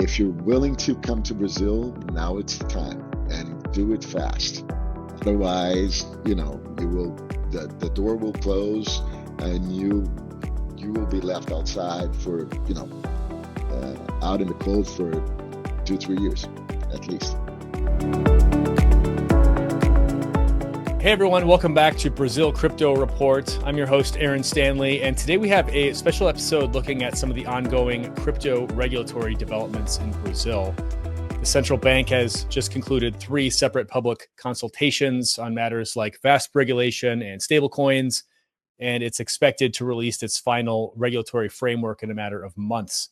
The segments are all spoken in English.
if you're willing to come to Brazil, now it's the time, and do it fast. Otherwise, you will the door will close, and you will be left outside for out in the cold for 2-3 years at least. Hey everyone, welcome back to Brazil Crypto Report. I'm your host, Aaron Stanley, and today we have a special episode looking at some of the ongoing crypto regulatory developments in Brazil. The central bank has just concluded 3 separate public consultations on matters like VASP regulation and stablecoins, and it's expected to release its final regulatory framework in a matter of months.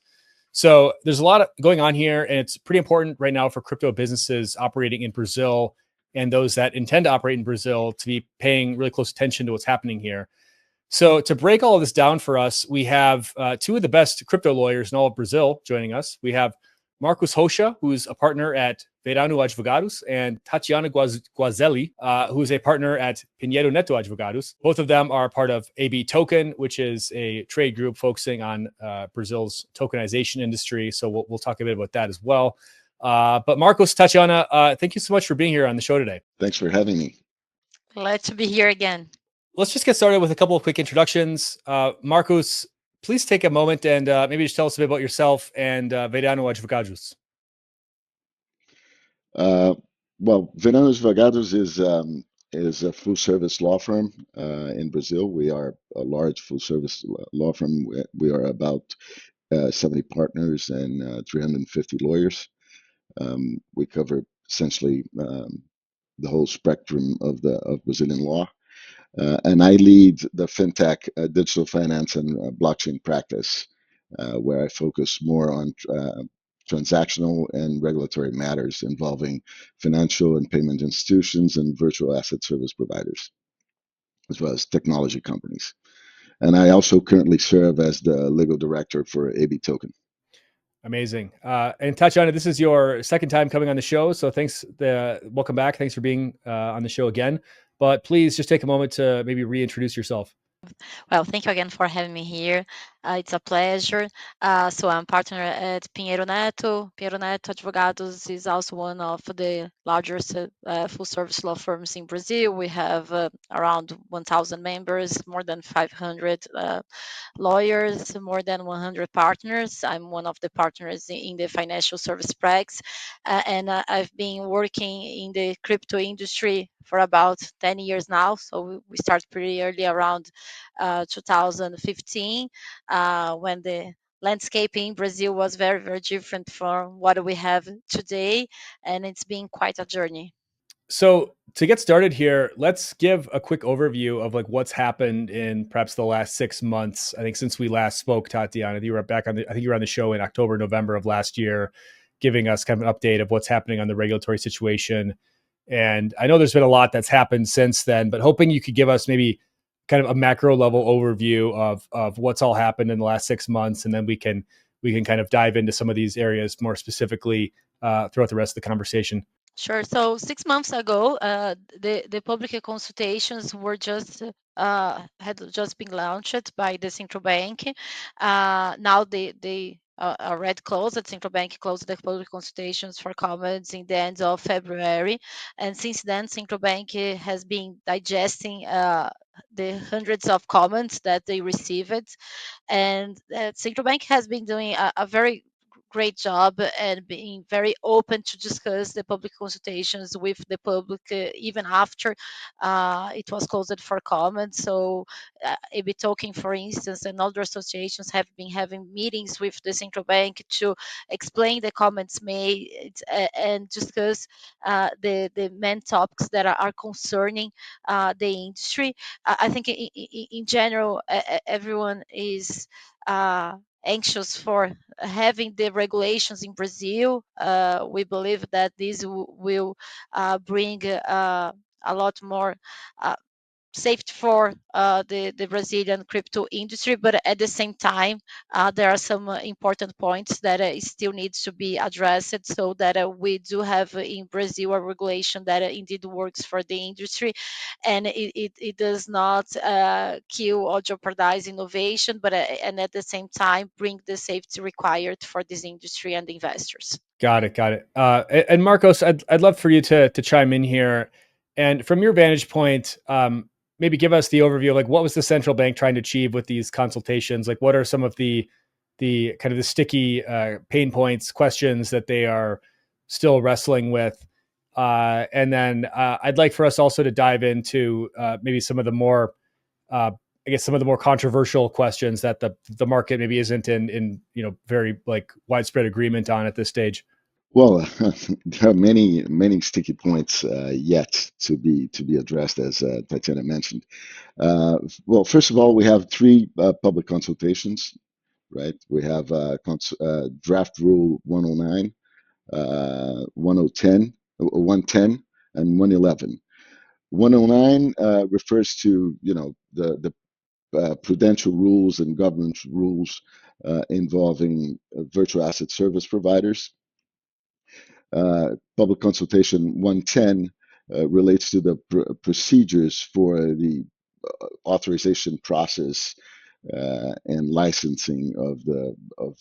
So there's a lot going on here, and it's pretty important right now for crypto businesses operating in Brazil and those that intend to operate in Brazil to be paying really close attention to what's happening here. So to break all of this down for us, we have 2 of the best crypto lawyers in all of Brazil joining us. We have Marcos Rocha, who's a partner at Veirano Advogados, and Tatiana Guazzelli, who is a partner at Pinheiro Neto Advogados. Both of them are part of AB Token, which is a trade group focusing on Brazil's tokenization industry. So we'll talk a bit about that as well. But Marcos, Tatiana, thank you so much for being here on the show today. Thanks for having me. Glad to be here again. Let's just get started with a couple of quick introductions. Marcos, please take a moment and maybe just tell us a bit about yourself and Veirano Advogados. Well, Veirano Advogados is a full-service law firm in Brazil. We are a large full-service law firm. We are about 70 partners and 350 lawyers. We cover essentially the whole spectrum of Brazilian law, and I lead the fintech, digital finance, and blockchain practice, where I focus more on transactional and regulatory matters involving financial and payment institutions and virtual asset service providers, as well as technology companies. And I also currently serve as the legal director for AB Token. Amazing. And Tatiana, this is your second time coming on the show. So welcome back. Thanks for being on the show again. But please just take a moment to maybe reintroduce yourself. Well, thank you again for having me here. It's a pleasure. So I'm partner at Pinheiro Neto. Pinheiro Neto Advogados is also one of the largest full-service law firms in Brazil. We have around 1,000 members, more than 500 lawyers, more than 100 partners. I'm one of the partners in the financial service practice, and I've been working in the crypto industry for about 10 years now. So we started pretty early, around 2015, when the landscape in Brazil was very, very different from what we have today, and it's been quite a journey. So to get started here, let's give a quick overview of like what's happened in perhaps the last 6 months. I think since we last spoke, Tatiana, you were I think you were on the show in October, November of last year, giving us kind of an update of what's happening on the regulatory situation. And I know there's been a lot that's happened since then, but hoping you could give us maybe kind of a macro level overview of what's all happened in the last 6 months, and then we can kind of dive into some of these areas more specifically throughout the rest of the conversation. Sure. So 6 months ago, the public consultations were had just been launched by the central bank. Now they already closed. The central bank closed the public consultations for comments in the end of February, and since then, central bank has been digesting the hundreds of comments that they received, and central bank has been doing a very great job and being very open to discuss the public consultations with the public, even after it was closed for comment. So AB Token, for instance, and other associations have been having meetings with the central bank to explain the comments made and discuss the main topics that are concerning the industry. I think in general, everyone is anxious for having the regulations in Brazil. We believe that this will bring a lot more safety for the Brazilian crypto industry, but at the same time, there are some important points that still needs to be addressed so that we do have in Brazil a regulation that indeed works for the industry, and it does not kill or jeopardize innovation, but and at the same time bring the safety required for this industry and investors. Got it. Got it. And Marcos, I'd love for you to chime in here, and from your vantage point, maybe give us the overview. Like, what was the central bank trying to achieve with these consultations? Like, what are some of the kind of the sticky pain points, questions that they are still wrestling with? And then I'd like for us also to dive into maybe some of the more I guess some of the more controversial questions that the market maybe isn't in very like widespread agreement on at this stage. Well, there are many sticky points yet to be addressed, as Tatiana mentioned. Well, first of all, we have three public consultations, right? We have draft rule 109, 1010, 110, and 111. 109 refers to the prudential rules and governance rules involving virtual asset service providers. Public consultation 110 relates to the procedures for the authorization process and licensing of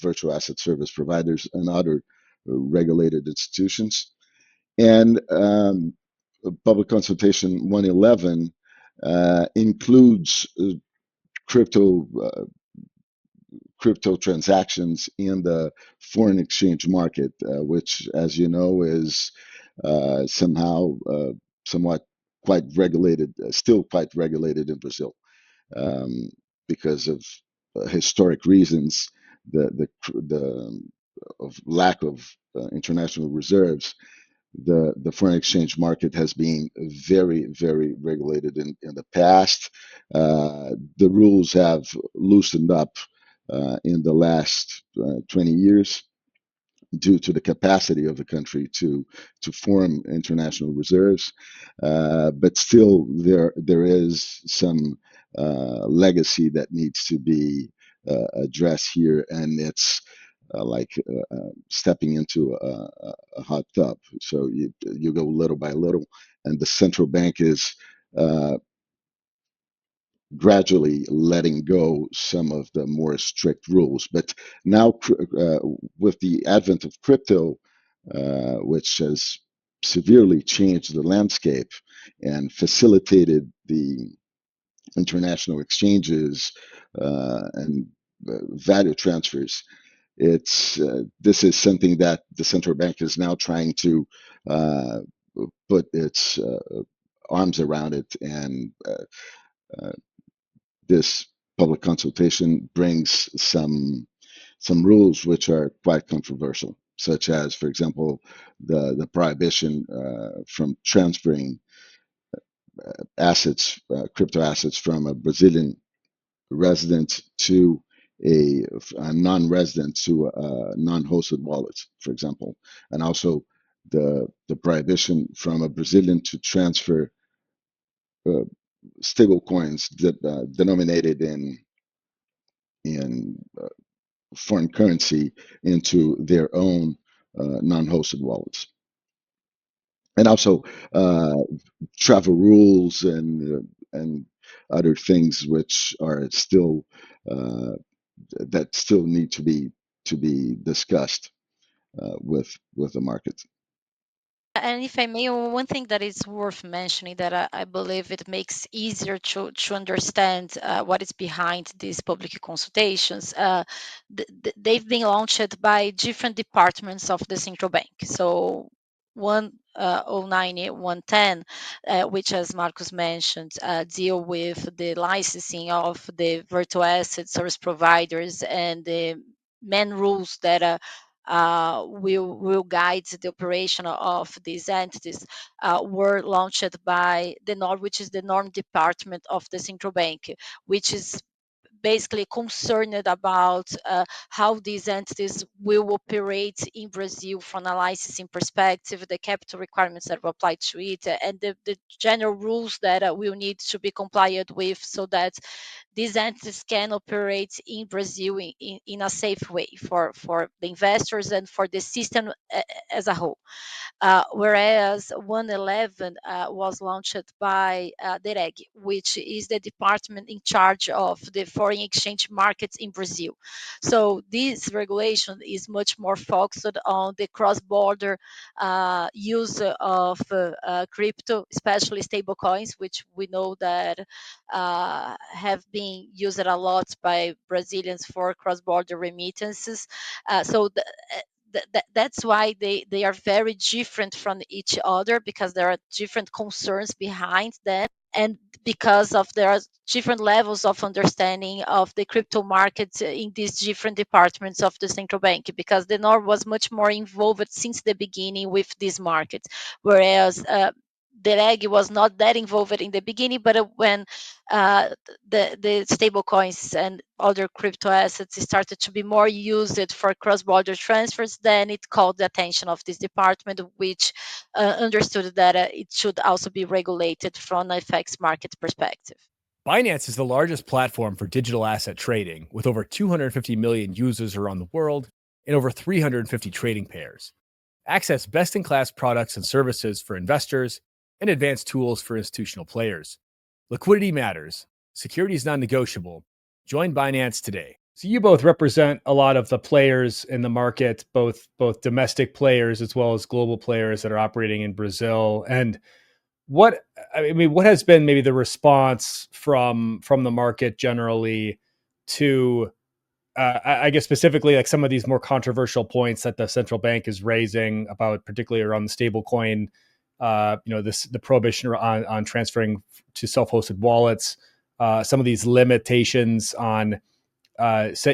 virtual asset service providers and other regulated institutions. And public consultation 111 includes crypto crypto transactions in the foreign exchange market, which, as you know, is somewhat quite regulated, still quite regulated in Brazil, um, because of historic reasons, the of lack of international reserves. The foreign exchange market has been very regulated in the past. The rules have loosened up in the last 20 years due to the capacity of the country to form international reserves, but still there is some legacy that needs to be addressed here, and it's stepping into a hot tub. So you go little by little, and the central bank is gradually letting go some of the more strict rules. But now, with the advent of crypto, which has severely changed the landscape and facilitated the international exchanges and value transfers, this is something that the central bank is now trying to uh, put its arms around it, and this public consultation brings some rules which are quite controversial, such as, for example, the prohibition from transferring crypto assets from a Brazilian resident to a non-resident to a non-hosted wallet, for example, and also the prohibition from a Brazilian to transfer uh, stable coins denominated in foreign currency into their own non-hosted wallets, and also uh, travel rules and other things which are still uh, that still need to be discussed with the market. And if I may, one thing that is worth mentioning that I believe it makes easier to understand what is behind these public consultations. They've been launched by different departments of the central bank. So 109, 110, which, as Marcus mentioned, deal with the licensing of the virtual asset service providers and the main rules that will guide the operation of these entities, were launched by the NOR, which is the norm department of the central bank, which is basically concerned about how these entities will operate in Brazil from a licensing perspective, the capital requirements that will apply to it, and the general rules that will need to be complied with so that these entities can operate in Brazil in a safe way for the investors and for the system as a whole. Whereas 111 was launched by DEREG, which is the department in charge of the foreign exchange markets in Brazil. So this regulation is much more focused on the cross-border use of crypto, especially stablecoins, which we know that have been used a lot by Brazilians for cross-border remittances. That's why they are very different from each other, because there are different concerns behind them, and because of there are different levels of understanding of the crypto markets in these different departments of the central bank, because the NOR was much more involved since the beginning with these markets, whereas the reg was not that involved in the beginning, but when the stable coins and other crypto assets started to be more used for cross-border transfers, then it called the attention of this department, which understood that it should also be regulated from an FX market perspective. Binance is the largest platform for digital asset trading, with over 250 million users around the world and over 350 trading pairs. Access best-in-class products and services for investors and advanced tools for institutional players. Liquidity matters. Security is non-negotiable. Join Binance today. So you both represent a lot of the players in the market, both domestic players as well as global players that are operating in Brazil. And what has been maybe the response from the market generally to I guess specifically like some of these more controversial points that the central bank is raising about, particularly around the stablecoin, the prohibition on transferring to self-hosted wallets, some of these limitations on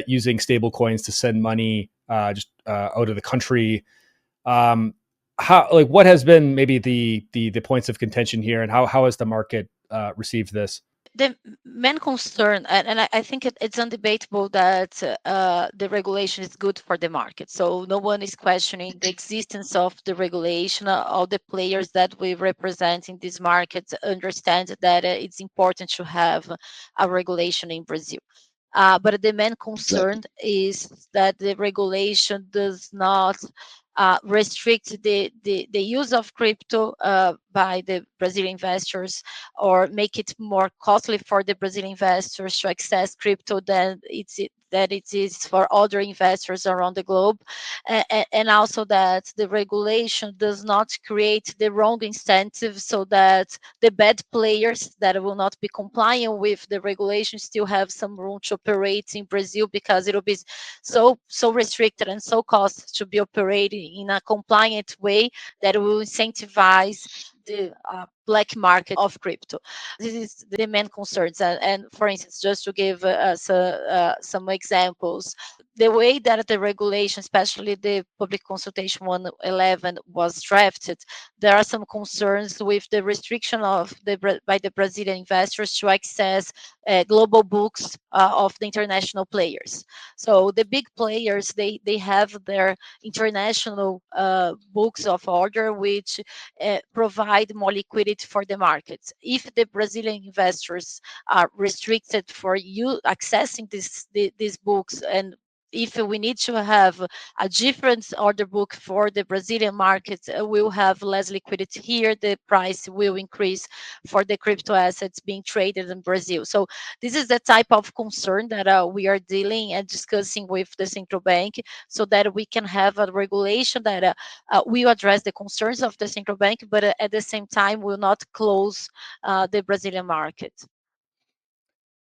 using stablecoins to send money just out of the country. What has been maybe the points of contention here, and how has the market received this? The main concern, and I think it's undebatable that the regulation is good for the market. So no one is questioning the existence of the regulation. All the players that we represent in this market understand that it's important to have a regulation in Brazil. But the main concern is that the regulation does not restrict the use of crypto by the Brazilian investors, or make it more costly for the Brazilian investors to access crypto than it is for other investors around the globe, and also that the regulation does not create the wrong incentive, so that the bad players that will not be compliant with the regulation still have some room to operate in Brazil, because it will be so restricted and so costly to be operating in a compliant way that will incentivize the black market of crypto. This is the main concerns. And for instance, just to give some examples, the way that the regulation, especially the public consultation 111, was drafted, there are some concerns with the restriction by the Brazilian investors to access global books of the international players. So the big players, they have their international books of order, which provide more liquidity for the markets. If the Brazilian investors are restricted for you accessing these books, and if we need to have a different order book for the Brazilian market, we'll have less liquidity here. The price will increase for the crypto assets being traded in Brazil. So this is the type of concern that we are dealing and discussing with the central bank, so that we can have a regulation that will address the concerns of the central bank, but at the same time will not close the Brazilian market.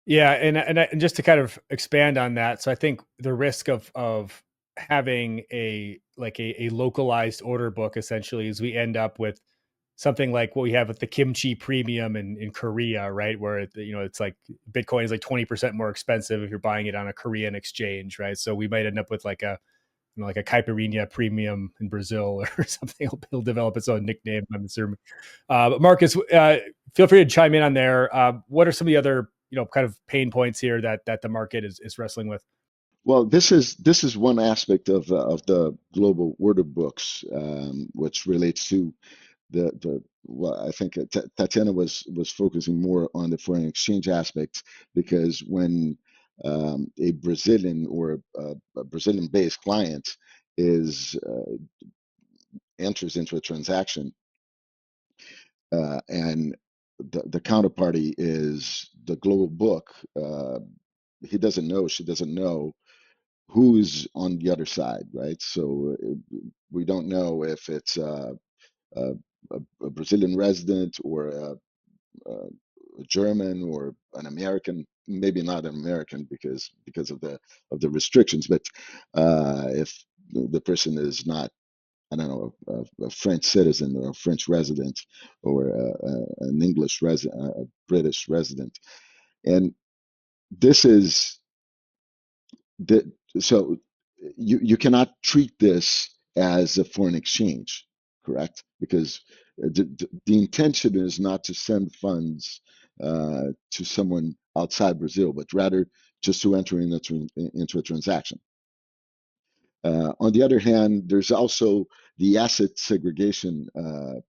Yeah, and just to kind of expand on that, so I think the risk of having a localized order book essentially is we end up with something like what we have with the kimchi premium in Korea, right? Where it's like Bitcoin is like 20% more expensive if you're buying it on a Korean exchange, right? So we might end up with like a caipirinha premium in Brazil or something. It'll develop its own nickname, I'm assuming. But Marcus, feel free to chime in on there. What are some of the other kind of pain points here that the market is wrestling with? Well, this is one aspect of the global order books, which relates to the well, I think Tatiana was focusing more on the foreign exchange aspect, because when a Brazilian or a Brazilian-based client is enters into a transaction, and the counterparty is the global book, he doesn't know, she doesn't know who's on the other side, right? So we don't know if it's a, a Brazilian resident or a German or an American, maybe not an American because of the restrictions, but if the person is not, I don't know, a French citizen or a French resident or an English resident, a British resident, and this is the so you cannot treat this as a foreign exchange, correct? Because the intention is not to send funds to someone outside Brazil, but rather just to enter into a transaction. On the other hand, there's also the asset segregation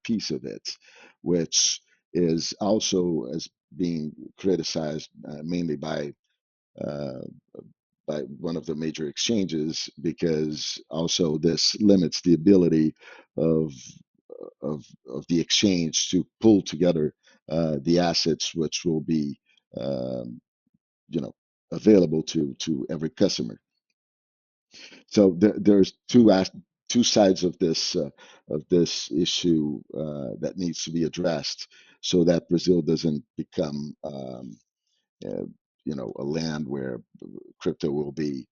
piece of it, which is also as being criticized mainly uh, by one of the major exchanges, because also this limits the ability of of the exchange to pull together the assets which will be um, you know available to every customer. So there's two sides of this issue that needs to be addressed, so that Brazil doesn't become uh, a land where crypto will be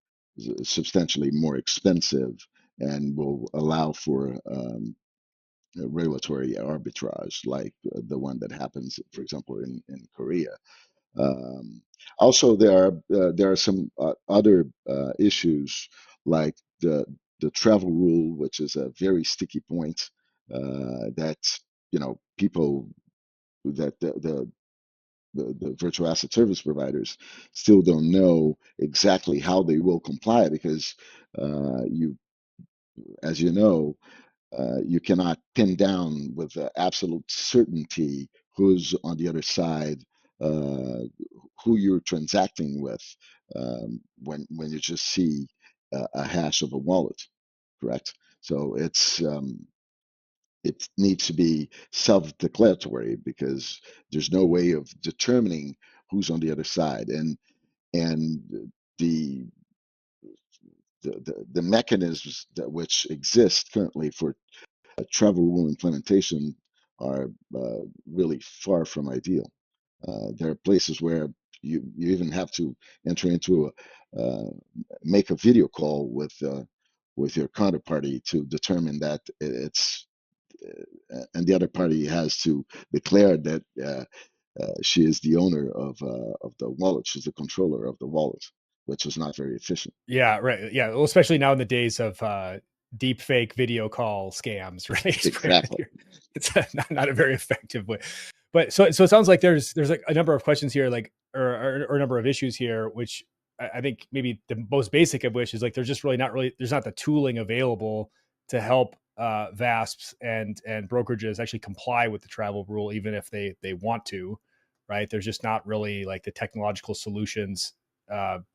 substantially more expensive and will allow for regulatory arbitrage like the one that happens, for example, in Korea. Um, Also, there are some other issues like the travel rule, which is a very sticky point that people that the virtual asset service providers still don't know exactly how they will comply, because you, as you know, you cannot pin down with absolute certainty who's on the other side, uh, who you're transacting with, when you just see a hash of a wallet, correct? So it needs to be self-declaratory, because there's no way of determining who's on the other side, and the the mechanisms that which exist currently for travel rule implementation are really far from ideal. There are places where you even have to enter into make a video call with your counterparty to determine that it's and the other party has to declare that she is the owner of the wallet. She's the controller of the wallet, which is not very efficient. Yeah, right. Yeah, well, especially now in the days of deep fake video call scams, right? Exactly. It's not a very effective way. But so it sounds like there's like a number of questions here, like or a number of issues here, which I think maybe the most basic of which is like there's just really there's not the tooling available to help VASPs and brokerages actually comply with the travel rule, even if they want to, right? There's just not really like the technological solutions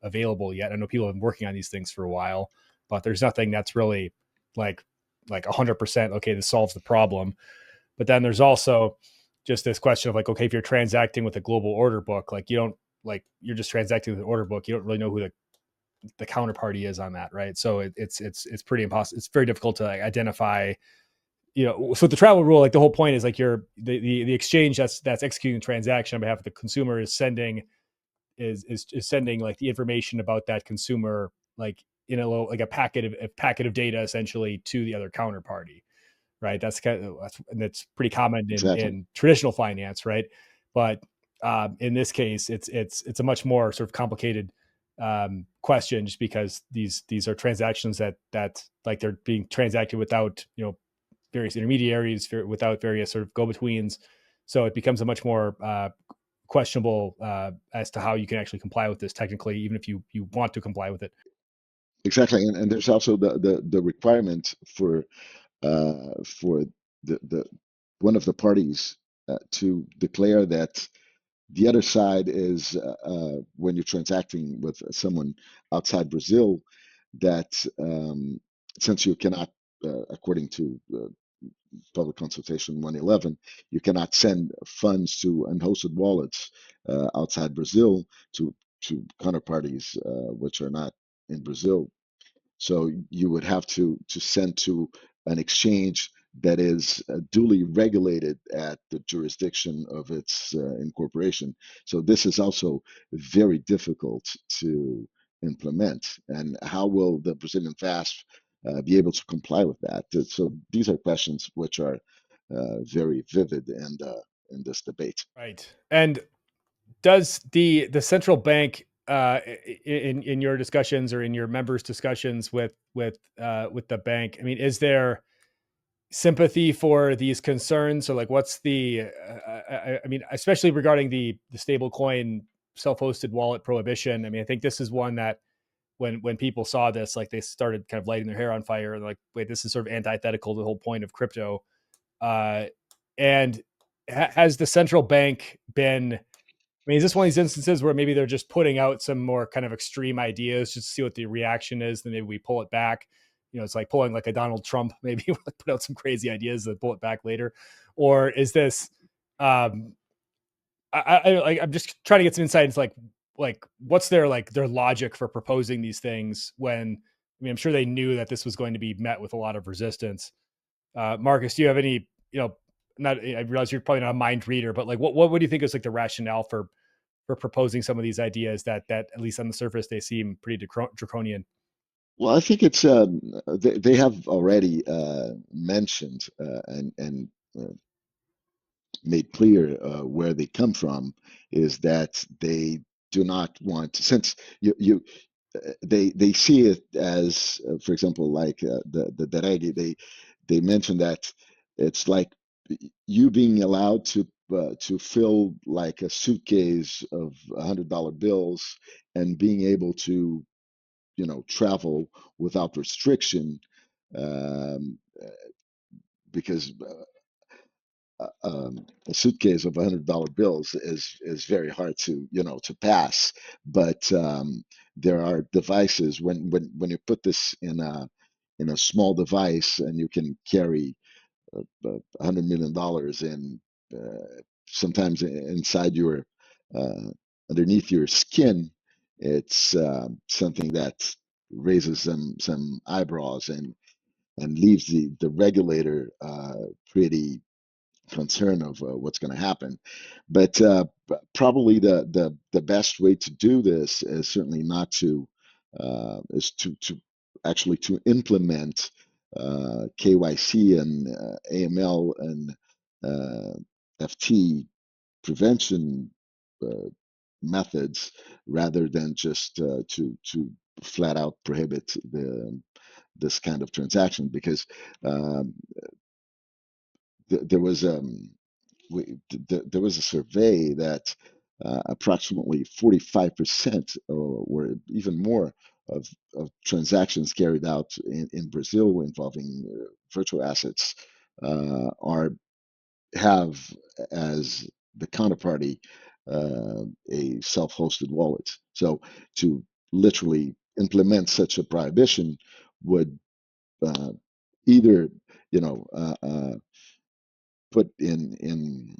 available yet. I know people have been working on these things for a while, but there's nothing that's really like 100%. Okay, this solves the problem. But then there's also just this question of like, okay, if you're transacting with a global order book, like you're just transacting with an order book. You don't really know who the counterparty is on that, right? So it's pretty impossible. It's very difficult to like identify. So the travel rule, like the whole point is like the exchange that's executing the transaction on behalf of the consumer is sending sending like the information about that consumer, like in a little like a packet of data essentially to the other counterparty, right? That's pretty common Exactly. in traditional finance, right? But in this case, it's a much more sort of complicated question, just because these are transactions that like they're being transacted without various intermediaries, without various sort of go betweens. So it becomes a much more questionable as to how you can actually comply with this technically, even if you want to comply with it. Exactly, and there's also the requirement for the one of the parties to declare that the other side is when you're transacting with someone outside Brazil, that since you cannot, according to public consultation 111, you cannot send funds to unhosted wallets outside Brazil to counterparties which are not in Brazil. So you would have to send to an exchange that is duly regulated at the jurisdiction of its incorporation. So this is also very difficult to implement. And how will the Brazilian FASP be able to comply with that? So these are questions which are very vivid in this debate. Right. And does the central bank in your discussions or in your members' discussions with the bank? I mean, is there sympathy for these concerns? So, like, what's the? I mean, especially regarding the stablecoin self-hosted wallet prohibition. I mean, I think this is one that when people saw this, like, they started kind of lighting their hair on fire, and like, wait, this is sort of antithetical to the whole point of crypto. Uh, and has the central bank been? I mean, is this one of these instances where maybe they're just putting out some more kind of extreme ideas just to see what the reaction is, then maybe we pull it back? You know, it's like pulling like a Donald Trump, maybe put out some crazy ideas and pull it back later. Or is this um I'm just trying to get some insight into like what's their logic for proposing these things when I mean I'm sure they knew that this was going to be met with a lot of resistance. Marcus, do you have any, not, I realize you're probably not a mind reader, but like what would you think is like the rationale for proposing some of these ideas that at least on the surface they seem pretty draconian? Well, I think it's they have already mentioned and made clear where they come from is that they do not want, since they see it as, for example, like the Regi, they mentioned that it's like you being allowed to fill like a suitcase of $100 bills and being able to, travel without restriction, um, because a suitcase of $100 bills is very hard to pass. But there are devices when you put this in a small device and you can carry $100 million in sometimes inside your underneath your skin. It's something that raises some eyebrows and leaves the regulator pretty concern of what's going to happen. But probably the best way to do this is certainly not to is to actually to implement KYC and AML and FT prevention uh, methods rather than just to flat out prohibit this kind of transaction because um, there was there was a survey that approximately 45% or even more of transactions carried out in Brazil involving virtual assets are have as the counterparty a self-hosted wallet. So to literally implement such a prohibition would uh, either put in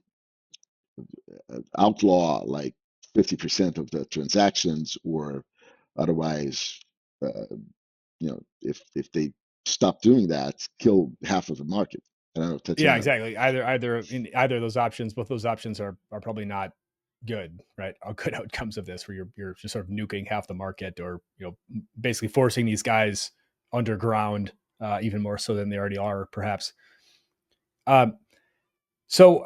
outlaw like 50% of the transactions, or otherwise, if they stop doing that, kill half of the market. I don't know, Yeah, Tatiana. exactly. Either of those options, both those options are probably not good, right? Good outcomes of this, where you're just sort of nuking half the market, or basically forcing these guys underground, even more so than they already are, perhaps. Um, so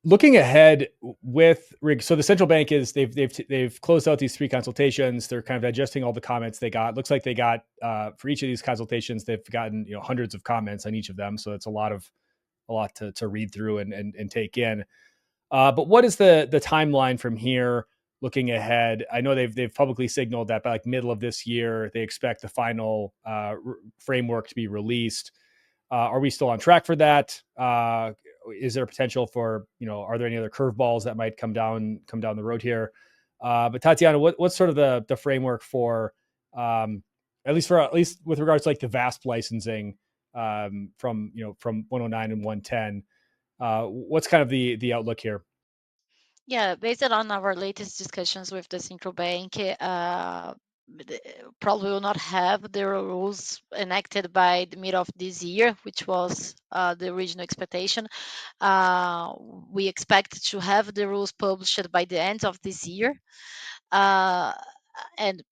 looking ahead with Rig, so the central bank is they've closed out these 3 consultations. They're kind of digesting all the comments they got. Looks like they got for each of these consultations, they've gotten hundreds of comments on each of them. So it's a lot to read through and take in. But what is the timeline from here? Looking ahead, I know they've publicly signaled that by like middle of this year they expect the final framework to be released. Are we still on track for that? Is there potential for, are there any other curveballs that might come down the road here? But Tatiana, what's sort of the framework for at least with regards to like the VASP licensing from 109 and 110? What's kind of the outlook here? Yeah, based on our latest discussions with the central bank, probably will not have the rules enacted by the middle of this year, which was the original expectation. We expect to have the rules published by the end of this year, and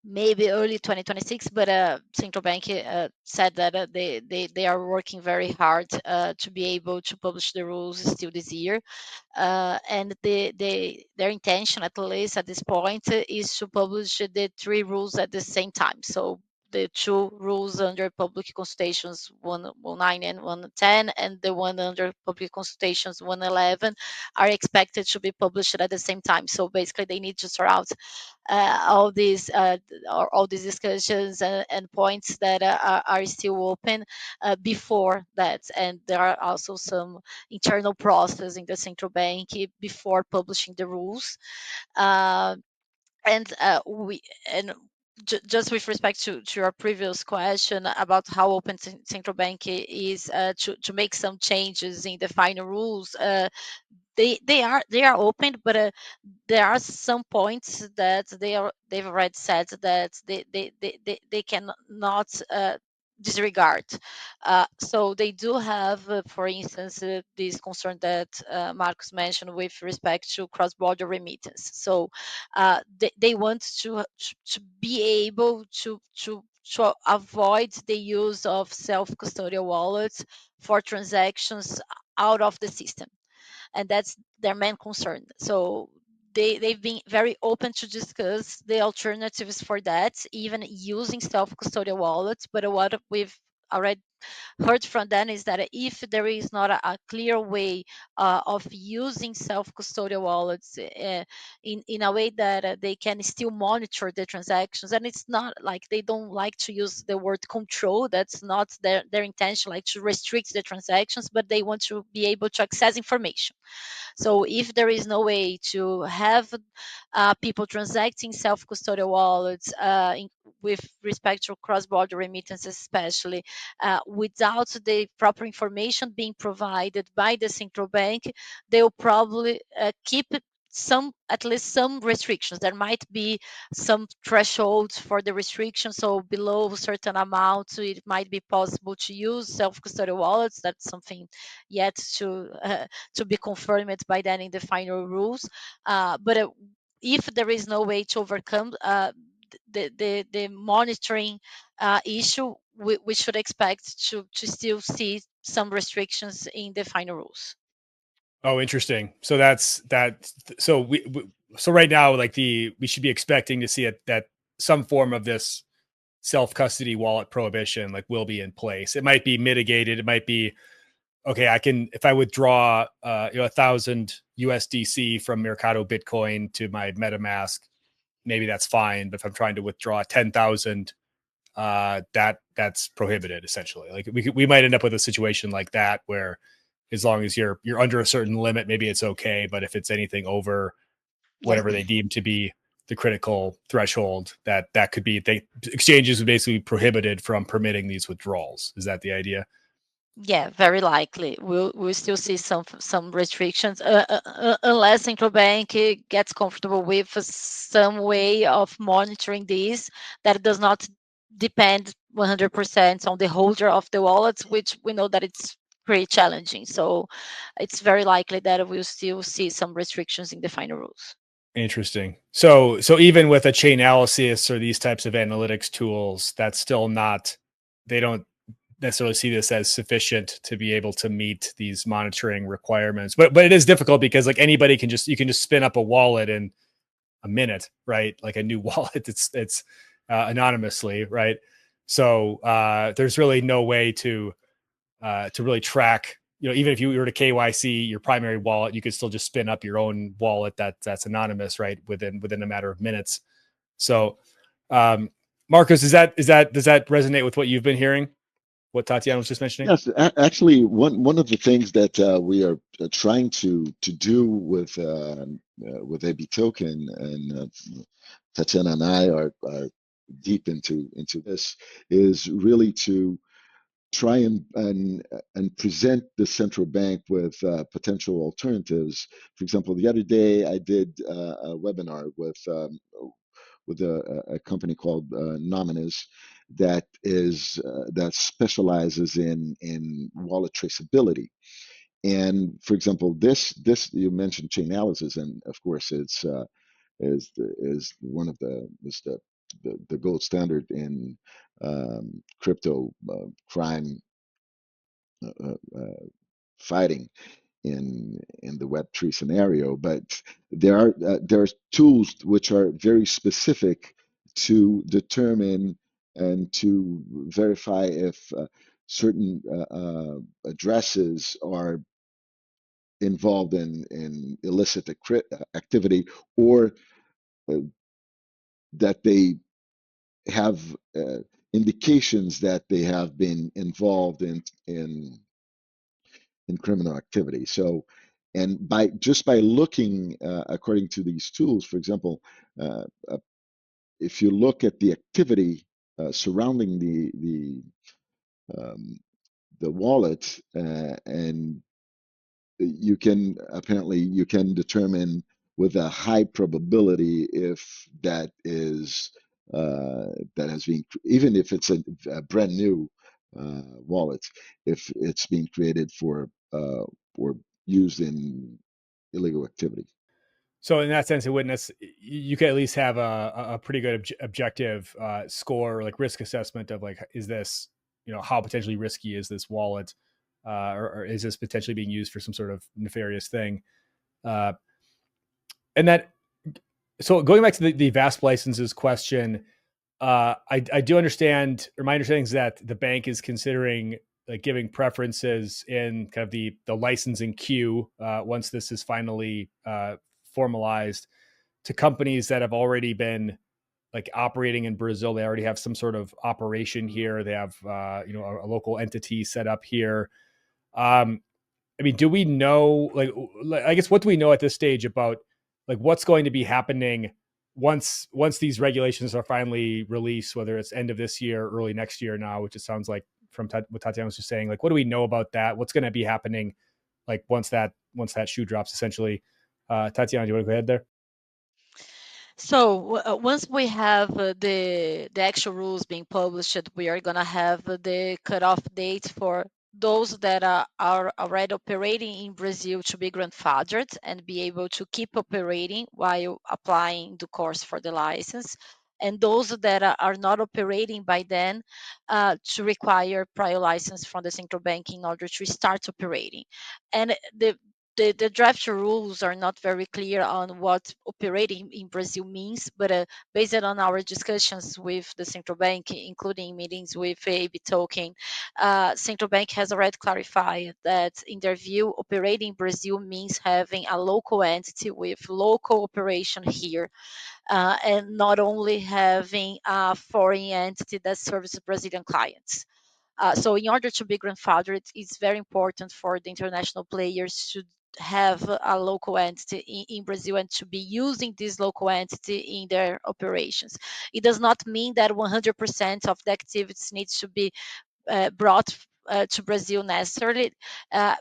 maybe early 2026. But central bank said that they are working very hard to be able to publish the rules still this year. And their intention, at least at this point, is to publish the three rules at the same time. So the two rules under public consultations 109 and 110, and the one under public consultations 111 are expected to be published at the same time. So basically they need to sort out all these discussions and points that are still open before that. And there are also some internal process in the central bank before publishing the rules. And we and just with respect to your previous question about how open central bank is to make some changes in the final rules, they are open, but there are some points that they've already said that they cannot disregard. So they do have, for instance, this concern that Marcus mentioned with respect to cross-border remittance. So they want to be able to avoid the use of self-custodial wallets for transactions out of the system, and that's their main concern. So they've been very open to discuss the alternatives for that, even using self-custodial wallets. But what we've already heard from them is that if there is not a clear way of using self-custodial wallets in a way that they can still monitor the transactions, and it's not like they don't like to use the word control, that's not their intention, like to restrict the transactions, but they want to be able to access information. So if there is no way to have people transacting self-custodial wallets with respect to cross-border remittances, especially without the proper information being provided by the central bank, they'll probably keep at least some restrictions. There might be some thresholds for the restrictions. So below a certain amount, it might be possible to use self-custodial wallets. That's something yet to be confirmed by then in the final rules. But if there is no way to overcome the monitoring issue, we should expect to still see some restrictions in the final rules. Oh, interesting. So that's that. So so right now, like we should be expecting to see that some form of this self custody wallet prohibition like will be in place. It might be mitigated. It might be okay. If I withdraw 1,000 USDC from Mercado Bitcoin to my MetaMask, maybe that's fine. But if I'm trying to withdraw 10,000, that's prohibited essentially. Like we might end up with a situation like that where, as long as you're under a certain limit, maybe it's okay. But if it's anything over whatever they deem to be the critical threshold, that could be, exchanges would basically be prohibited from permitting these withdrawals. Is that the idea? Yeah, very likely. We'll still see some restrictions unless central bank gets comfortable with some way of monitoring these that does not depend 100% on the holder of the wallets, which we know that it's pretty challenging. So it's very likely that we'll still see some restrictions in the final rules. Interesting. So even with a chain analysis or these types of analytics tools, that's still not, they don't necessarily see this as sufficient to be able to meet these monitoring requirements. But it is difficult because like anybody you can just spin up a wallet in a minute, right? Like a new wallet, it's anonymously, right? So there's really no way to really track even if you were to KYC your primary wallet, you could still just spin up your own wallet that's anonymous, right? Within a matter of minutes. So, Marcos, does that resonate with what you've been hearing? What Tatiana was just mentioning? Yes, actually, one of the things that we are trying to do with AB Token, and Tatiana and I are deep into this, is really to try and present the central bank with potential alternatives. For example, the other day I did a webinar with a company called Nominis that specializes in wallet traceability. And for example, this you mentioned Chainalysis, and of course is one of the gold standard in crypto crime fighting in the Web3 scenario. But there are tools which are very specific to determine and to verify if certain addresses are involved in illicit activity, or uh, that they have indications that they have been involved in criminal activity. So, and by looking according to these tools, for example, uh, uh, if you look at the activity surrounding um, the wallet, and you can determine with a high probability if that has been, even if it's a brand new wallet, if it's being created for or used in illegal activity. So in that sense, it wouldn't you could at least have a pretty good objective score, like risk assessment of like, is this, how potentially risky is this wallet, or is this potentially being used for some sort of nefarious thing? And that, so going back to the VASP licenses question, I do understand, or my understanding is that the bank is considering like giving preferences in kind of the licensing queue once this is finally formalized, to companies that have already been like operating in Brazil. They already have some sort of operation here. They have a local entity set up here. I mean, do we know, like, I guess, what do we know at this stage about like what's going to be happening once these regulations are finally released, whether it's end of this year, early next year now, which it sounds like from what Tatiana was just saying. Like, what do we know about that? What's going to be happening like once that shoe drops, essentially? Tatiana, do you want to go ahead there? So once we have the actual rules being published, we are gonna have the cutoff date for those that are already operating in Brazil to be grandfathered and be able to keep operating while applying the course for the license, and those that are not operating by then to require prior license from the central bank in order to start operating. And the draft rules are not very clear on what operating in Brazil means, but based on our discussions with the central bank, including meetings with AB Token, central bank has already clarified that in their view, operating in Brazil means having a local entity with local operation here, and not only having a foreign entity that serves Brazilian clients. So in order to be grandfathered, it's very important for the international players to have a local entity in Brazil and to be using this local entity in their operations. It does not mean that 100% of the activities needs to be brought to Brazil necessarily,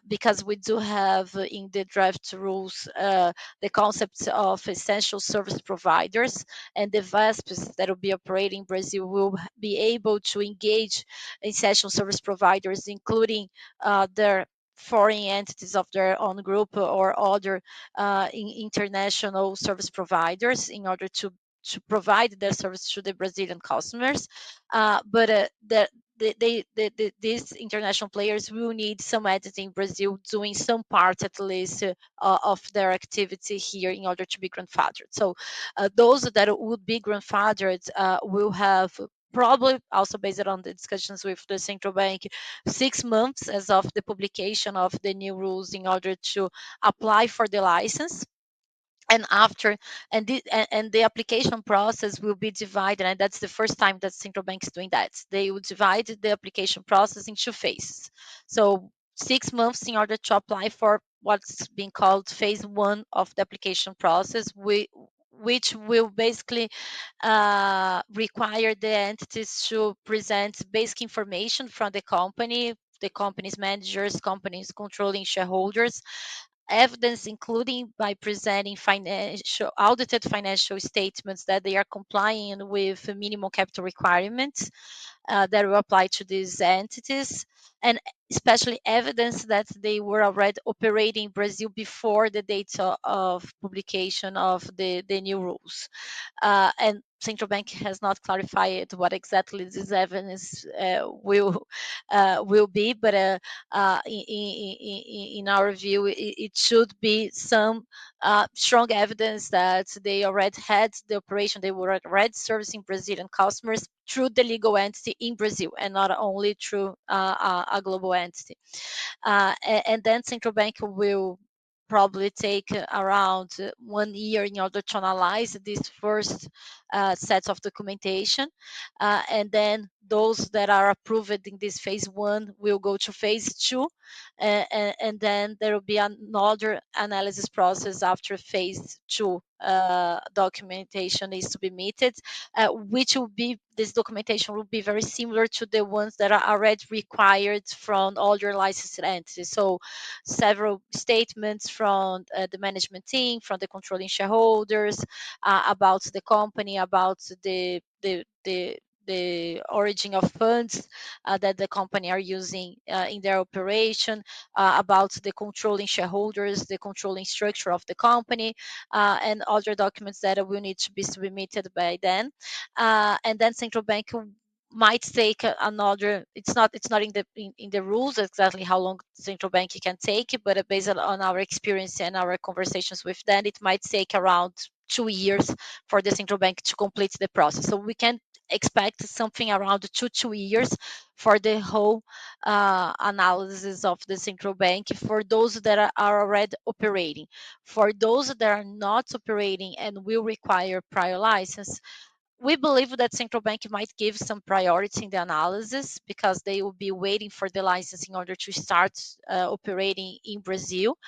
because we do have in the draft rules the concept of essential service providers, and the VASPs that will be operating in Brazil will be able to engage essential service providers, including their foreign entities of their own group or other international service providers in order to provide their service to the Brazilian customers. But these international players will need some entity in Brazil doing some part at least of their activity here in order to be grandfathered. So those that would be grandfathered will have probably also based on the discussions with the central bank, 6 months as of the publication of the new rules in order to apply for the license. And after, and the application process will be divided, and that's the first time that central bank is doing that. They will divide the application process in 2 phases. So 6 months in order to apply for what's being called phase 1 of the application process, which will basically require the entities to present basic information from the company's managers, companies controlling shareholders, evidence including by presenting audited financial statements that they are complying with minimum capital requirements that will apply to these entities, and especially evidence that they were already operating in Brazil before the date of publication of the new rules. And central bank has not clarified what exactly this evidence will be, but in our view, it should be some strong evidence that they already had the operation, they were already servicing Brazilian customers through the legal entity in Brazil and not only through a global entity. And then central bank will probably take around 1 year in order to analyze this first set of documentation. And then those that are approved in this phase 1 will go to phase 2. And then there will be another analysis process after phase 2 documentation is submitted, which will be, this documentation will be very similar to the ones that are already required from all your licensed entities. So several statements from the management team, from the controlling shareholders, about the company, about the origin of funds that the company are using in their operation, about the controlling shareholders, the controlling structure of the company, and other documents that will need to be submitted by then. And then central bank might take another, it's not in the rules exactly how long central bank can take, but based on our experience and our conversations with them, it might take around 2 years for the central bank to complete the process. So we can expect something around 2 years for the whole analysis of the central bank for those that are already operating. For those that are not operating and will require prior license, we believe that central bank might give some priority in the analysis because they will be waiting for the license in order to start operating in Brazil.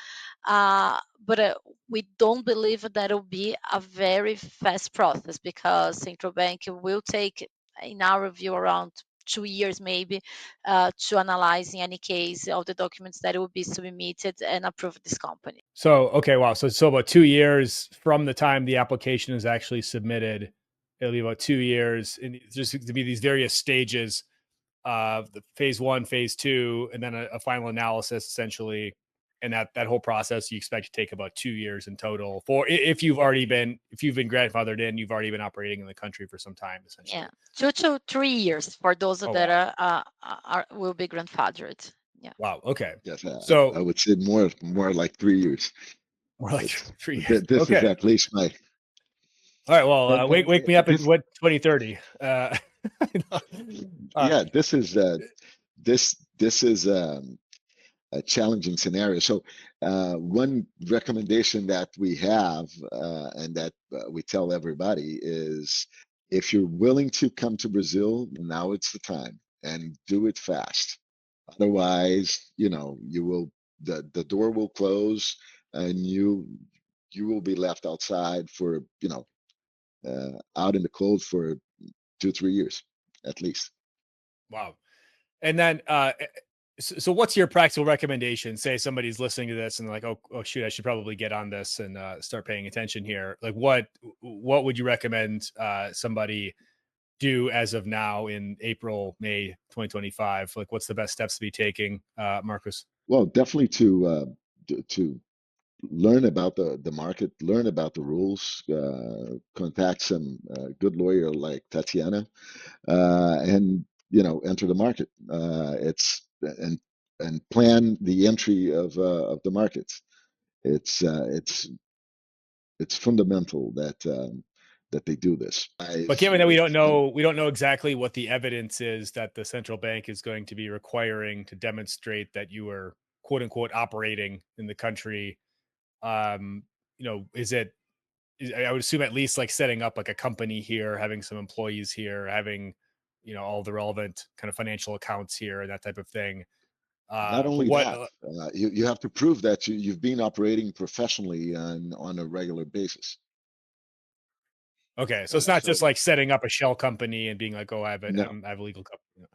But we don't believe that it will be a very fast process because central bank will take, in our view, around 2 years maybe to analyze in any case all the documents that will be submitted and approve this company. So, okay, wow. So about 2 years from the time the application is actually submitted, it'll be about 2 years, and just to be these various stages of the phase 1, phase 2, and then a final analysis essentially. And that whole process you expect to take about 2 years in total for if you've been grandfathered in, you've already been operating in the country for some time, essentially. Yeah, 2 to 3 years for those that wow. will be grandfathered. Yeah. Wow. Okay. Yes, So I would say more like 3 years. more like It's, 3 years. this Okay. is at least my. All right. Well, wake me up in 2030. Yeah, this is a challenging scenario. So one recommendation that we have and that we tell everybody is if you're willing to come to Brazil, now it's the time and do it fast. Otherwise, you will the door will close and you will be left outside for out in the cold for 2-3 years at least. Wow. And then so what's your practical recommendation? Say somebody's listening to this and like, oh shoot, I should probably get on this and start paying attention here. Like what would you recommend somebody do as of now in April, May 2025? Like what's the best steps to be taking, Marcus? Well, definitely to learn about the market, learn about the rules, contact some good lawyer like Tatiana, and enter the market. It's and plan the entry of the markets. It's fundamental that they do this. But given that we don't know exactly what the evidence is that the central bank is going to be requiring to demonstrate that you are quote unquote operating in the country, is it? I would assume at least like setting up like a company here, having some employees here, having all the relevant kind of financial accounts here and that type of thing. Not only that, you have to prove that you've been operating professionally on a regular basis. Okay, so it's not just like setting up a shell company and being like, "Oh, I have a legal company."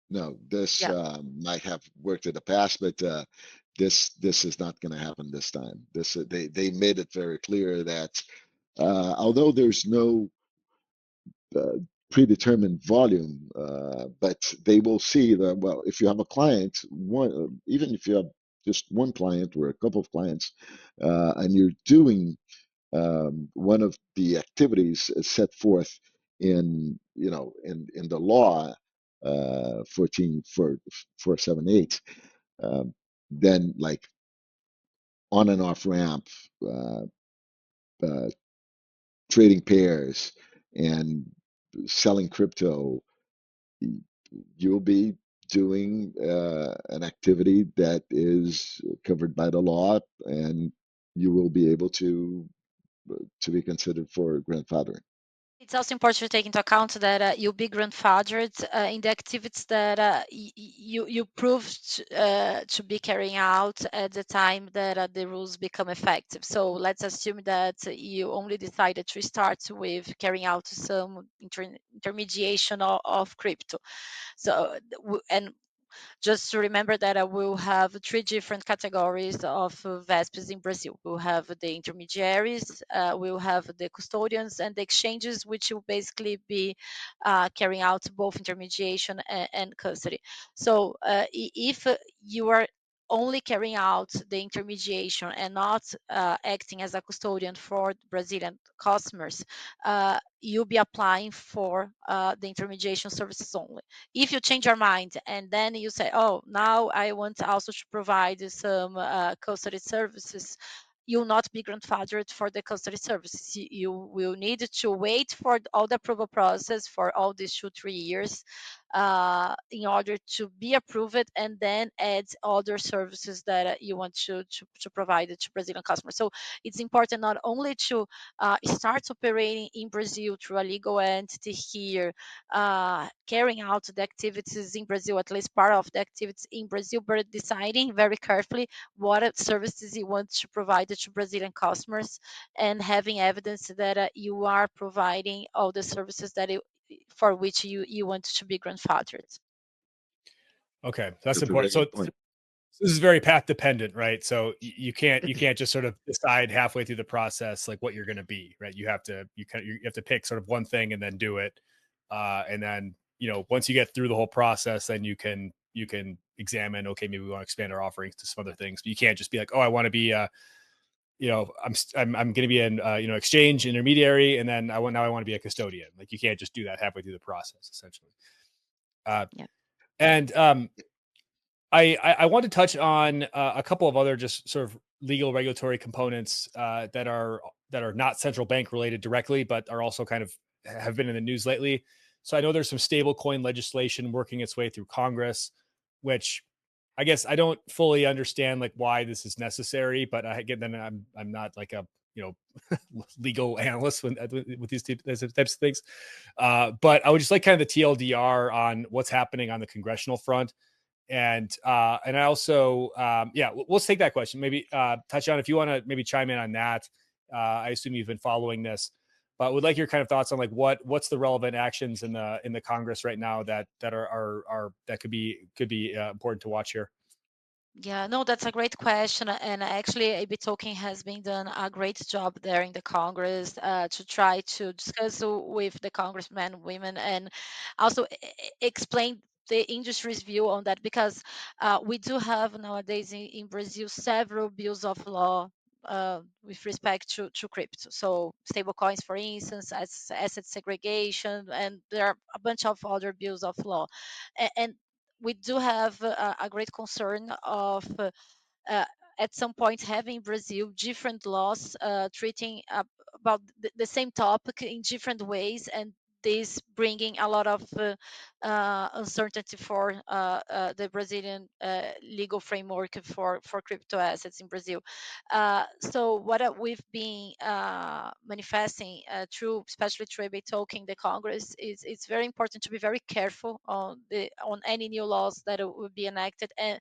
No, this might have worked in the past, but this is not going to happen this time. They made it very clear that although there's no predetermined volume, but they will see that, well, if you have a client, even if you have just one client or a couple of clients, and you're doing one of the activities set forth in the law 14478, then like on and off ramp, uh, uh, trading pairs, and selling crypto, you'll be doing an activity that is covered by the law, and you will be able to be considered for grandfathering. It's also important to take into account that you'll be grandfathered in the activities that you proved to be carrying out at the time that the rules become effective. So let's assume that you only decided to start with carrying out some intermediation of crypto. So and just to remember that I will have three different categories of VESPs in Brazil. We'll have the intermediaries, we'll have the custodians, and the exchanges, which will basically be carrying out both intermediation and custody. So if you are only carrying out the intermediation and not acting as a custodian for Brazilian customers, you'll be applying for the intermediation services only. If you change your mind and then you say, oh, now I want also to provide some custody services, you'll not be grandfathered for the custody services. You will need to wait for all the approval process for all these 2-3 years in order to be approved, and then add other services that you want to provide to Brazilian customers. So it's important not only to start operating in Brazil through a legal entity here, carrying out the activities in Brazil, at least part of the activities in Brazil, but deciding very carefully what services you want to provide to Brazilian customers, and having evidence that you are providing all the services that for which you want to be grandfathered. Okay, that's important. So this is very path dependent, right? So you can't just sort of decide halfway through the process like what you're going to be, right? You have to pick sort of one thing and then do it, and then once you get through the whole process, then you can examine, okay, maybe we want to expand our offerings to some other things. But you can't just be like, oh, I want to be I'm going to be an exchange intermediary, and then I want to be a custodian. Like you can't just do that halfway through the process, essentially. Yeah. And I want to touch on a couple of other just sort of legal regulatory components that are not central bank related directly, but are also kind of have been in the news lately. So I know there's some stablecoin legislation working its way through Congress, which I guess I don't fully understand like why this is necessary, but I'm not like a legal analyst with these types of things. But I would just like kind of the TLDR on what's happening on the congressional front. And I also, let's take that question. Maybe Tatiana, if you want to maybe chime in on that. I assume you've been following this, but would like your kind of thoughts on like what's the relevant actions in the Congress right now that are that could be important to watch here. Yeah, no, that's a great question. And actually, AB Token has been done a great job there in the Congress to try to discuss with the congressmen, women, and also explain the industry's view on that, because we do have nowadays in Brazil several bills of law with respect to crypto. So stablecoins, for instance, as asset segregation, and there are a bunch of other bills of law. And we do have a great concern of at some point having in Brazil different laws treating about the same topic in different ways, and this bringing a lot of uncertainty for the Brazilian legal framework for crypto assets in Brazil. So what we've been manifesting through, especially through eBay token, the Congress, is it's very important to be very careful on any new laws that will be enacted, and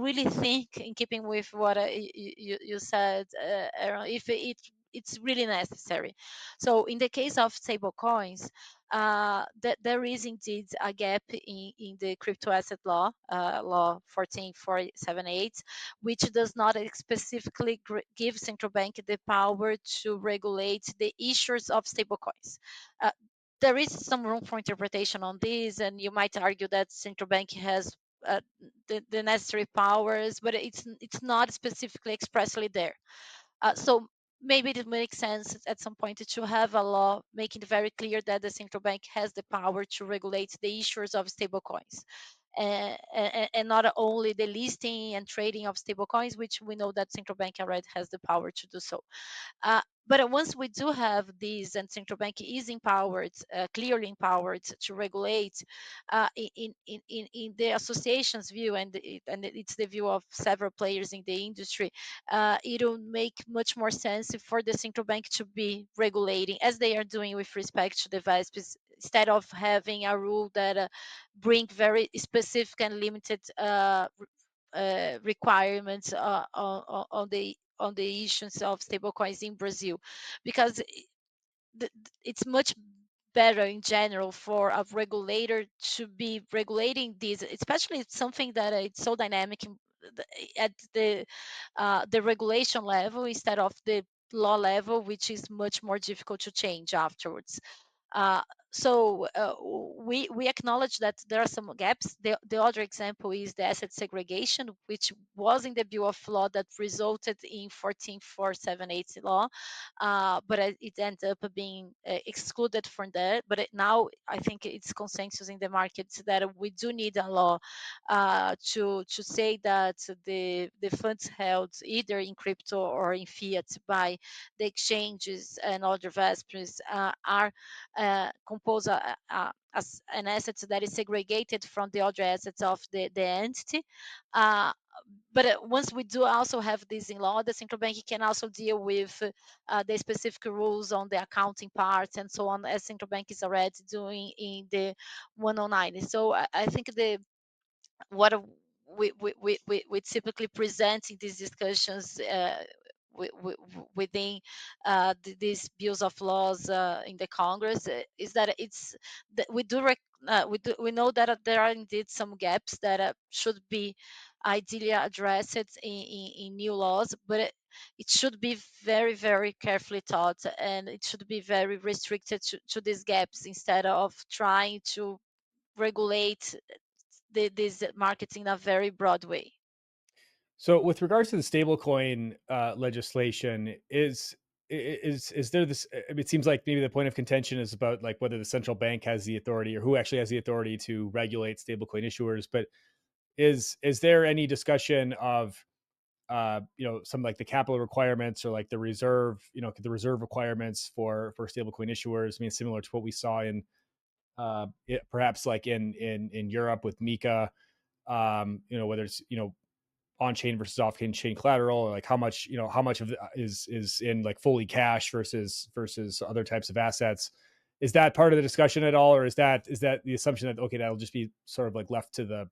really think, in keeping with what you said, Aaron, if it's really necessary. So in the case of stablecoins, that there is indeed a gap in the crypto asset law, law 14478, which does not specifically give central bank the power to regulate the issuers of stablecoins. There is some room for interpretation on this, and you might argue that central bank has the necessary powers, but it's not specifically expressly there. So maybe it makes sense at some point to have a law making it very clear that the central bank has the power to regulate the issuers of stablecoins. And not only the listing and trading of stablecoins, which we know that central bank already has the power to do so. But once we do have these, and central bank is empowered, clearly empowered to regulate, in the association's view, and it's the view of several players in the industry, it'll make much more sense for the central bank to be regulating, as they are doing with respect to the VASPs, instead of having a rule that bring very specific and limited requirements on the issuance of stablecoins in Brazil, because it's much better in general for a regulator to be regulating these, especially it's something that it's so dynamic at the regulation level instead of the law level, which is much more difficult to change afterwards. Uh, so we acknowledge that there are some gaps. The other example is the asset segregation, which was in the Bill of Law that resulted in 14478 law, but it ended up being excluded from there. But now I think it's consensus in the markets that we do need a law to say that the funds held either in crypto or in fiat by the exchanges and other vespers are compose as an asset that is segregated from the other assets of the entity. But once we do also have this in law, the central bank can also deal with the specific rules on the accounting parts and so on, as central bank is already doing in the 109. So I think what we typically present in these discussions within these bills of laws in the Congress is that it's that we know that there are indeed some gaps that should be ideally addressed in new laws, but it should be very, very carefully taught, and it should be very restricted to these gaps instead of trying to regulate these markets in a very broad way. So, with regards to the stablecoin legislation, is there this? I mean, it seems like maybe the point of contention is about like whether the central bank has the authority or who actually has the authority to regulate stablecoin issuers. But is there any discussion of some like the capital requirements or like the reserve, the reserve requirements for stablecoin issuers? I mean, similar to what we saw in perhaps like in Europe with Mika, whether it's on chain versus off chain collateral, or like how much of it is in like fully cash versus other types of assets. Is that part of the discussion at all, or is that the assumption that okay, that'll just be sort of like left to the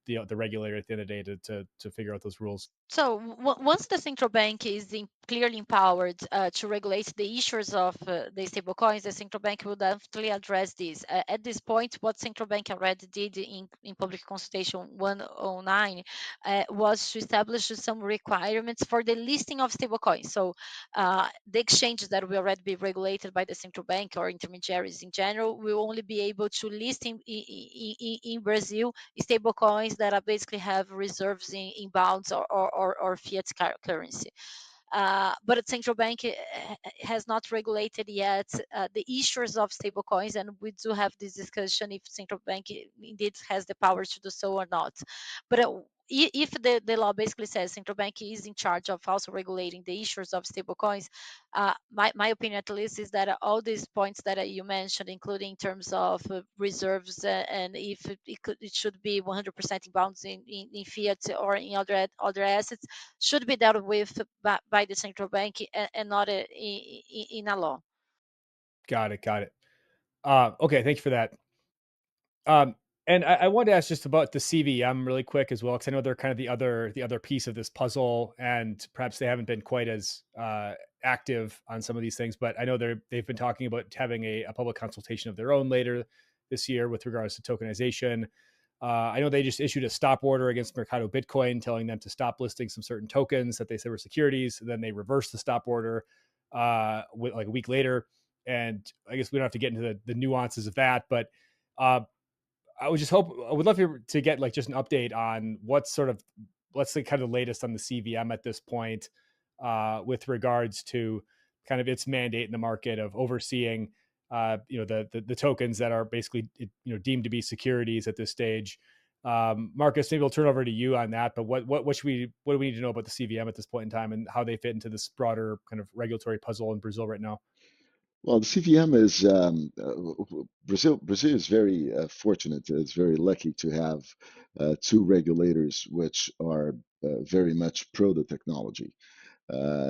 the regulator at the end of the day to figure out those rules? So once the central bank is clearly empowered to regulate the issuers of the stablecoins, the central bank will definitely address this. At this point, what central bank already did in public consultation 109 was to establish some requirements for the listing of stablecoins. So the exchanges that will already be regulated by the central bank or intermediaries in general will only be able to list in Brazil stablecoins that are basically have reserves in bonds or fiat currency. But the central bank has not regulated yet the issuers of stablecoins, and we do have this discussion if central bank indeed has the power to do so or not. But if the law basically says central bank is in charge of also regulating the issuers of stablecoins, my opinion at least is that all these points that you mentioned, including in terms of reserves, and if it should be 100% in bonds, in fiat or in other assets, should be dealt with by the central bank, and not in a law. Got it. Okay, thank you for that. And I wanted to ask just about the CVM really quick as well, because I know they're kind of the other piece of this puzzle, and perhaps they haven't been quite as active on some of these things. But I know they've been talking about having a public consultation of their own later this year with regards to tokenization. I know they just issued a stop order against Mercado Bitcoin, telling them to stop listing some certain tokens that they said were securities. And then they reversed the stop order with like a week later. And I guess we don't have to get into the nuances of that, but I would love to get like just an update on what's sort of, let's say, kind of the latest on the CVM at this point, with regards to kind of its mandate in the market of overseeing, the tokens that are basically, deemed to be securities at this stage. Marcus, maybe I'll turn over to you on that. But what do we need to know about the CVM at this point in time, and how they fit into this broader kind of regulatory puzzle in Brazil right now? Well, the CVM is Brazil. Brazil is very fortunate. It's very lucky to have two regulators which are very much pro the technology.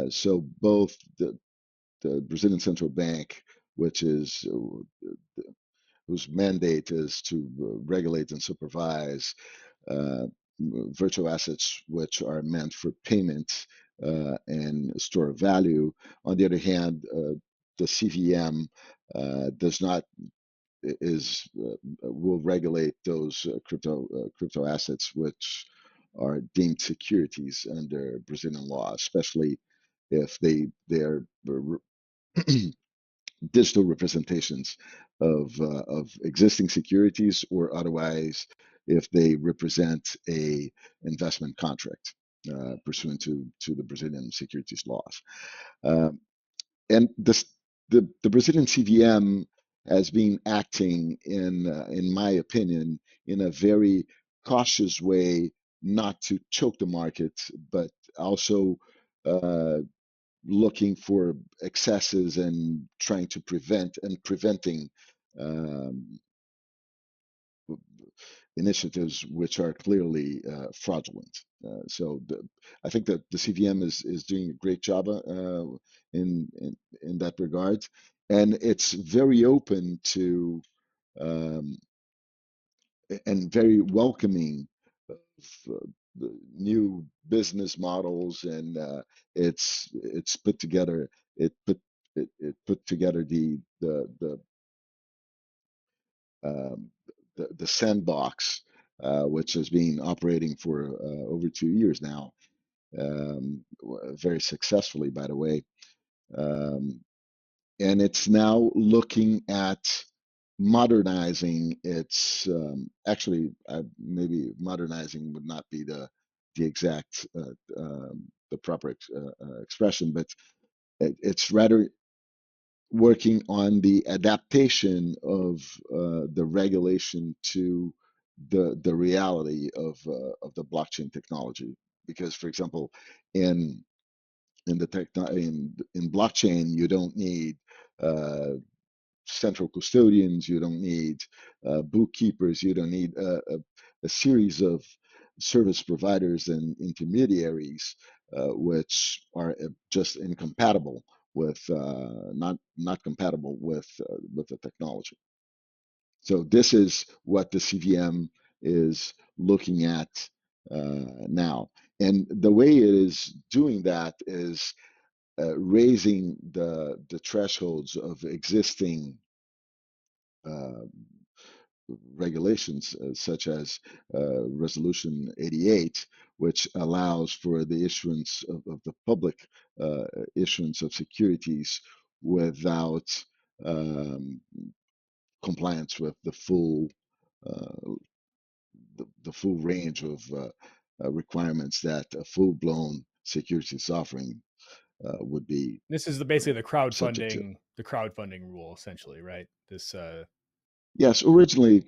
So both the Brazilian Central Bank, which is whose mandate is to regulate and supervise uh, virtual assets which are meant for payment and store of value. On the other hand, the CVM does not is will regulate those crypto assets which are deemed securities under Brazilian law, especially if they're digital representations of existing securities, or otherwise if they represent a investment contract pursuant to the Brazilian securities laws. Um, and this, the Brazilian CVM has been acting in my opinion, in a very cautious way, not to choke the market, but also uh, looking for excesses and trying to preventing um, initiatives which are clearly fraudulent. I think that the CVM is doing a great job in that regard, and it's very open to um, and very welcoming of the new business models, and it's put together it put together um, the sandbox, which has been operating for over 2 years now, very successfully, by the way. Um, and it's now looking at modernizing its actually maybe modernizing would not be the exact the proper expression, but it's rather working on the adaptation of the regulation to the reality of the blockchain technology. Because, for example, in in blockchain, you don't need uh, central custodians, you don't need bookkeepers, you don't need a series of service providers and intermediaries, which are just incompatible with not compatible with the technology. So this is what the CVM is looking at now, and the way it is doing that is raising the thresholds of existing uh, regulations, such as Resolution 88, which allows for the issuance of the public issuance of securities without um, compliance with uh, the full range of requirements that a full-blown securities offering would be This is basically subject to. the crowdfunding rule, essentially, right? This Yes, originally.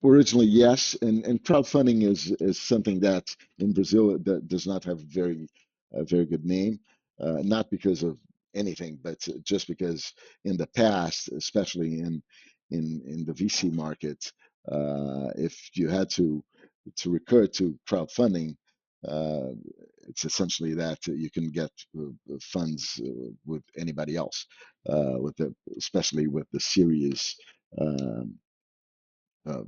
Originally, yes, and crowdfunding is something that in Brazil that does not have a very good name, not because of anything, but just because in the past, especially in the VC market, if you had to recur to crowdfunding, uh, it's essentially that you can get funds with anybody else, especially with the serious. Um, uh,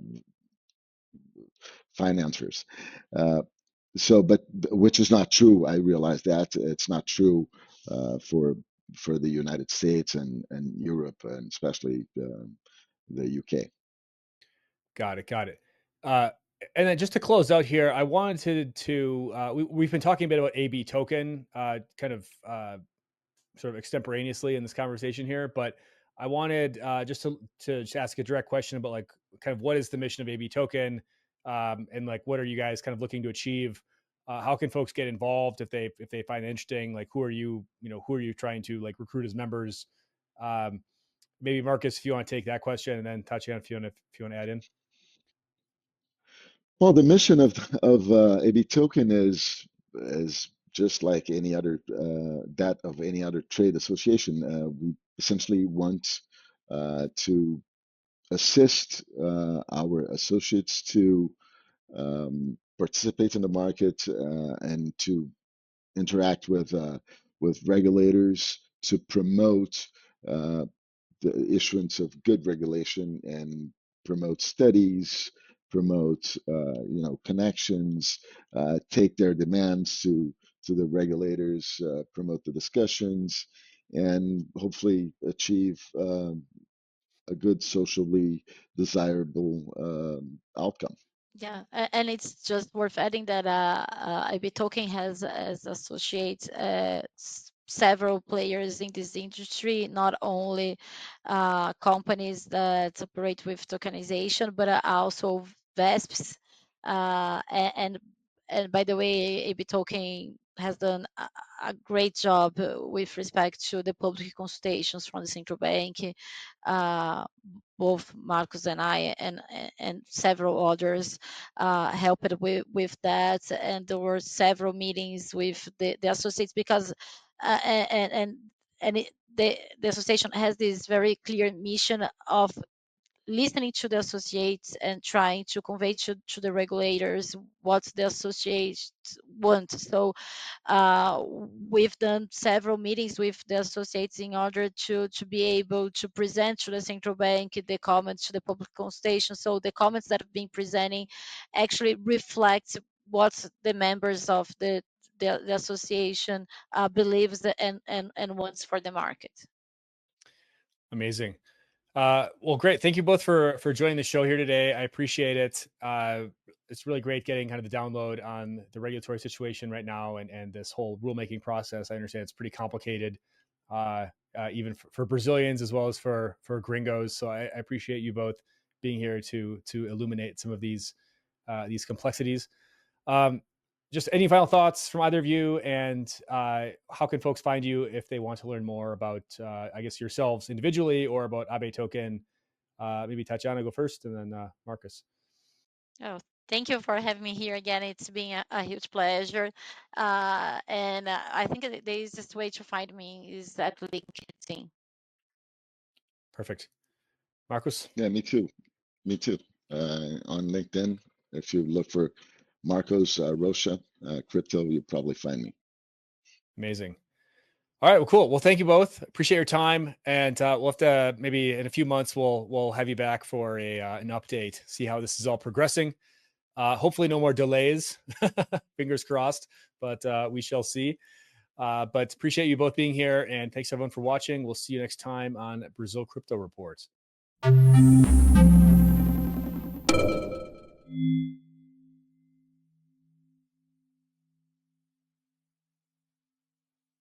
Financiers. Uh, but which is not true. I realize that it's not true for the United States and Europe, and especially the UK. Got it. Got it. Uh, and then just to close out here, I wanted to, we've been talking a bit about AB token, kind of sort of extemporaneously in this conversation here, but I wanted just to just ask a direct question about like kind of what is the mission of AB token, and like what are you guys kind of looking to achieve? How can folks get involved if they find it interesting? Like who are you trying to like recruit as members? Um, Maybe Marcus, if you want to take that question, and then Tatiana, if you want to add in. Well, the mission of AB Token is just like any other that of any other trade association. We essentially want to assist our associates to participate in the market and to interact with regulators to promote uh, the issuance of good regulation and promote studies, promote connections, take their demands to the regulators, promote the discussions, and hopefully achieve a good socially desirable outcome. Yeah, and it's just worth adding that IB Token has as associates several players in this industry, not only companies that operate with tokenization, but also VESPs. And by the way, AB Token has done a great job with respect to the public consultations from the central bank. Both Marcus and I and several others helped with that, and there were several meetings with the associates because the association has this very clear mission of listening to the associates and trying to convey to the regulators what the associates want. So we've done several meetings with the associates in order to be able to present to the central bank the comments to the public consultation. So the comments that have been presenting actually reflect what the members of the association believes and wants for the market. Amazing. Well, great. Thank you both for joining the show here today. I appreciate it. It's really great getting kind of the download on the regulatory situation right now and this whole rulemaking process. I understand it's pretty complicated, even for Brazilians as well as for gringos. So I appreciate you both being here to illuminate some of these complexities. Just any final thoughts from either of you, and how can folks find you if they want to learn more about, I guess, yourselves individually or about Abe Token? Maybe Tatiana go first, and then Marcus. Oh, thank you for having me here again. It's been a huge pleasure. And I think the easiest way to find me is at LinkedIn. Perfect. Marcus? Yeah, me too. Me too. On LinkedIn, if you look for Marcos Rocha crypto, you'll probably find me. Amazing. All right. Well, cool. Well, thank you both. Appreciate your time, and we'll have to maybe in a few months we'll have you back for an update, see how this is all progressing. Hopefully, no more delays. Fingers crossed, but we shall see. But appreciate you both being here, and thanks everyone for watching. We'll see you next time on Brazil Crypto Report.